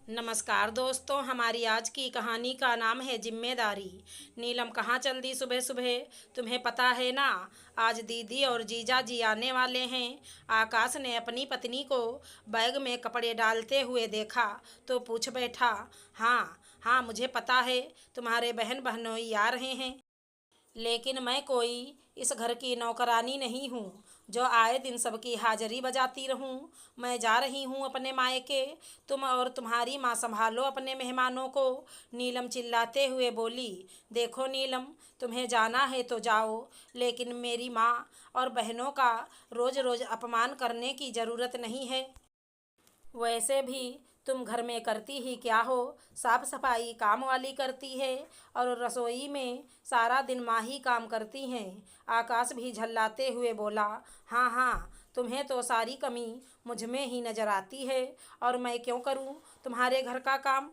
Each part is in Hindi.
नमस्कार दोस्तों, हमारी आज की कहानी का नाम है जिम्मेदारी। नीलम कहाँ चल दी सुबह सुबह? तुम्हें पता है ना, आज दीदी और जीजा जी आने वाले हैं। आकाश ने अपनी पत्नी को बैग में कपड़े डालते हुए देखा तो पूछ बैठा, हाँ हाँ मुझे पता है, तुम्हारे बहन बहनोई आ रहे हैं। लेकिन मैं कोई इस घर की नौकरानी नहीं हूँ जो आए दिन सबकी हाजिरी बजाती रहूँ। मैं जा रही हूँ अपने मायके, तुम और तुम्हारी माँ संभालो अपने मेहमानों को। नीलम चिल्लाते हुए बोली, देखो नीलम, तुम्हें जाना है तो जाओ, लेकिन मेरी माँ और बहनों का रोज़ रोज़ अपमान करने की ज़रूरत नहीं है। वैसे भी तुम घर में करती ही क्या हो? साफ सफाई काम वाली करती है और रसोई में सारा दिन माँ ही काम करती हैं। आकाश भी झल्लाते हुए बोला, हाँ हाँ, तुम्हें तो सारी कमी मुझ में ही नजर आती है, और मैं क्यों करूँ तुम्हारे घर का काम?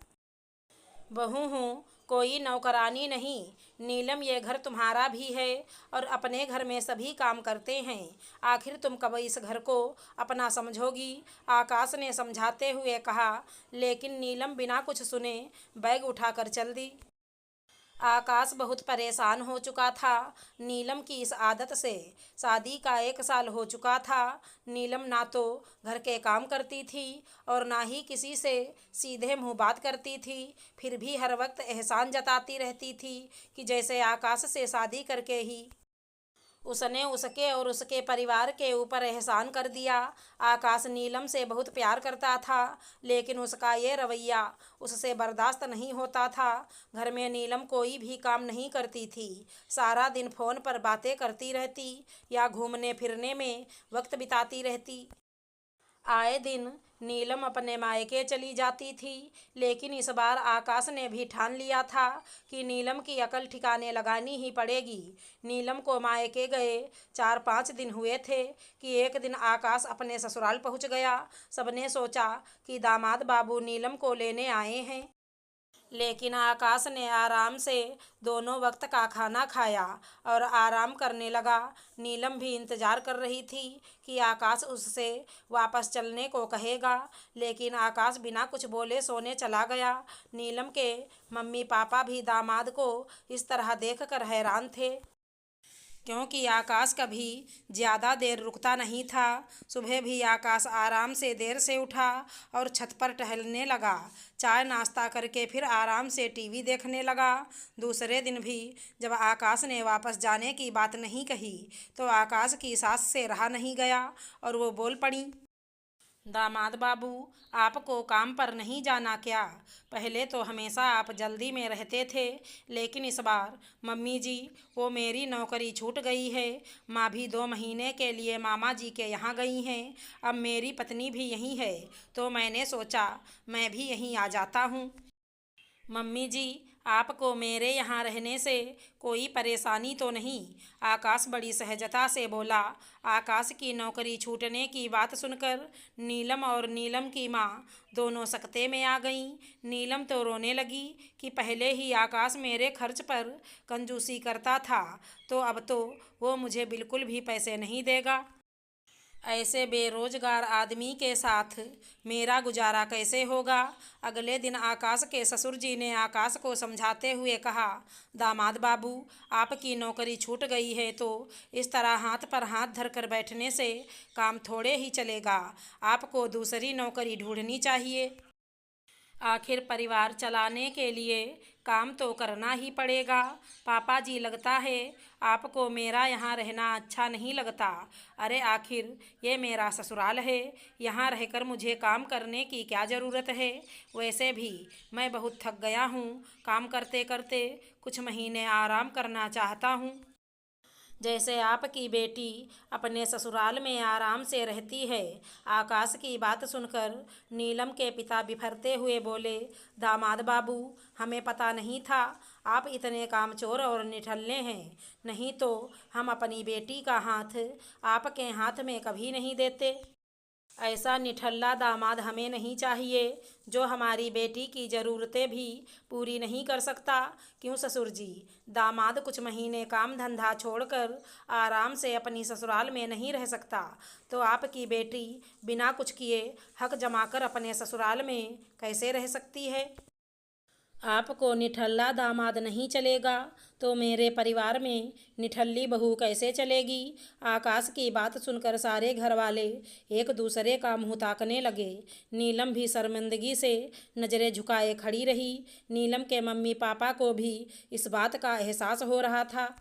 बहू हूँ, कोई नौकरानी नहीं। नीलम, ये घर तुम्हारा भी है और अपने घर में सभी काम करते हैं। आखिर तुम कब इस घर को अपना समझोगी? आकाश ने समझाते हुए कहा। लेकिन नीलम बिना कुछ सुने बैग उठाकर चल दी। आकाश बहुत परेशान हो चुका था नीलम की इस आदत से। शादी का 1 साल हो चुका था। नीलम ना तो घर के काम करती थी और ना ही किसी से सीधे मुंह बात करती थी। फिर भी हर वक्त एहसान जताती रहती थी कि जैसे आकाश से शादी करके ही उसने उसके और उसके परिवार के ऊपर एहसान कर दिया। आकाश नीलम से बहुत प्यार करता था, लेकिन उसका ये रवैया उससे बर्दाश्त नहीं होता था। घर में नीलम कोई भी काम नहीं करती थी, सारा दिन फ़ोन पर बातें करती रहती या घूमने फिरने में वक्त बिताती रहती। आए दिन नीलम अपने मायके चली जाती थी, लेकिन इस बार आकाश ने भी ठान लिया था कि नीलम की अकल ठिकाने लगानी ही पड़ेगी। नीलम को मायके गए 4-5 दिन हुए थे कि एक दिन आकाश अपने ससुराल पहुंच गया। सबने सोचा कि दामाद बाबू नीलम को लेने आए हैं, लेकिन आकाश ने आराम से दोनों वक्त का खाना खाया और आराम करने लगा। नीलम भी इंतज़ार कर रही थी कि आकाश उससे वापस चलने को कहेगा, लेकिन आकाश बिना कुछ बोले सोने चला गया। नीलम के मम्मी पापा भी दामाद को इस तरह देखकर हैरान थे, क्योंकि आकाश कभी ज़्यादा देर रुकता नहीं था। सुबह भी आकाश आराम से देर से उठा और छत पर टहलने लगा। चाय नाश्ता करके फिर आराम से टीवी देखने लगा। दूसरे दिन भी जब आकाश ने वापस जाने की बात नहीं कही तो आकाश की सास से रहा नहीं गया और वो बोल पड़ी, दामाद बाबू, आपको काम पर नहीं जाना क्या? पहले तो हमेशा आप जल्दी में रहते थे, लेकिन इस बार मम्मी जी, वो मेरी नौकरी छूट गई है। माँ भी 2 महीने के लिए मामा जी के यहाँ गई हैं। अब मेरी पत्नी भी यहीं है, तो मैंने सोचा मैं भी यहीं आ जाता हूँ। मम्मी जी, आपको मेरे यहाँ रहने से कोई परेशानी तो नहीं? आकाश बड़ी सहजता से बोला। आकाश की नौकरी छूटने की बात सुनकर नीलम और नीलम की माँ दोनों सकते में आ गईं। नीलम तो रोने लगी कि पहले ही आकाश मेरे खर्च पर कंजूसी करता था, तो अब तो वो मुझे बिल्कुल भी पैसे नहीं देगा। ऐसे बेरोजगार आदमी के साथ मेरा गुजारा कैसे होगा? अगले दिन आकाश के ससुर जी ने आकाश को समझाते हुए कहा, दामाद बाबू, आपकी नौकरी छूट गई है तो इस तरह हाथ पर हाथ धरकर बैठने से काम थोड़े ही चलेगा। आपको दूसरी नौकरी ढूंढनी चाहिए। आखिर परिवार चलाने के लिए काम तो करना ही पड़ेगा। पापा जी, लगता है आपको मेरा यहाँ रहना अच्छा नहीं लगता। अरे आखिर ये मेरा ससुराल है, यहाँ रहकर मुझे काम करने की क्या ज़रूरत है? वैसे भी मैं बहुत थक गया हूँ, काम करते करते कुछ महीने आराम करना चाहता हूँ। जैसे आपकी बेटी अपने ससुराल में आराम से रहती है। आकाश की बात सुनकर नीलम के पिता बिफरते हुए बोले, दामाद बाबू, हमें पता नहीं था आप इतने कामचोर और निठल्ले हैं, नहीं तो हम अपनी बेटी का हाथ आपके हाथ में कभी नहीं देते। ऐसा निठल्ला दामाद हमें नहीं चाहिए जो हमारी बेटी की ज़रूरतें भी पूरी नहीं कर सकता। क्यों ससुर जी? दामाद कुछ महीने काम धंधा छोड़कर आराम से अपनी ससुराल में नहीं रह सकता तो आपकी बेटी बिना कुछ किए हक जमाकर अपने ससुराल में कैसे रह सकती है? आपको निठल्ला दामाद नहीं चलेगा तो मेरे परिवार में निठल्ली बहू कैसे चलेगी? आकाश की बात सुनकर सारे घर वाले एक दूसरे का मुंह ताकने लगे। नीलम भी शर्मिंदगी से नज़रें झुकाए खड़ी रही। नीलम के मम्मी पापा को भी इस बात का एहसास हो रहा था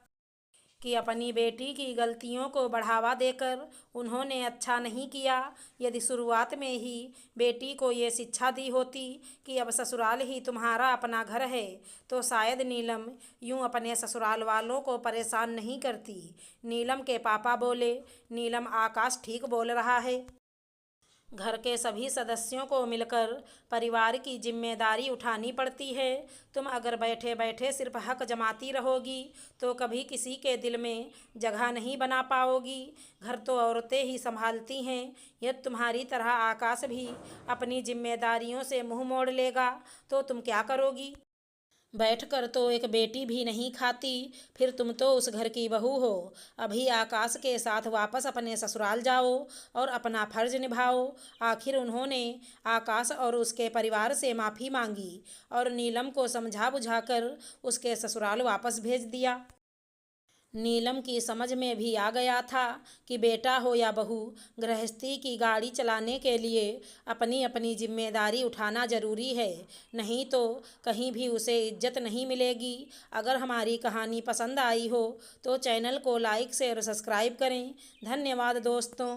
कि अपनी बेटी की गलतियों को बढ़ावा देकर उन्होंने अच्छा नहीं किया। यदि शुरुआत में ही बेटी को ये शिक्षा दी होती कि अब ससुराल ही तुम्हारा अपना घर है तो शायद नीलम यूं अपने ससुराल वालों को परेशान नहीं करती। नीलम के पापा बोले, नीलम, आकाश ठीक बोल रहा है। घर के सभी सदस्यों को मिलकर परिवार की जिम्मेदारी उठानी पड़ती है। तुम अगर बैठे बैठे सिर्फ हक जमाती रहोगी तो कभी किसी के दिल में जगह नहीं बना पाओगी। घर तो औरतें ही संभालती हैं। यदि तुम्हारी तरह आकाश भी अपनी जिम्मेदारियों से मुंह मोड़ लेगा तो तुम क्या करोगी? बैठकर तो एक बेटी भी नहीं खाती, फिर तुम तो उस घर की बहू हो। अभी आकाश के साथ वापस अपने ससुराल जाओ और अपना फर्ज निभाओ। आखिर उन्होंने आकाश और उसके परिवार से माफ़ी मांगी और नीलम को समझा बुझाकर उसके ससुराल वापस भेज दिया। नीलम की समझ में भी आ गया था कि बेटा हो या बहू, गृहस्थी की गाड़ी चलाने के लिए अपनी अपनी जिम्मेदारी उठाना ज़रूरी है, नहीं तो कहीं भी उसे इज्जत नहीं मिलेगी। अगर हमारी कहानी पसंद आई हो तो चैनल को लाइक शेयर सब्सक्राइब करें। धन्यवाद दोस्तों।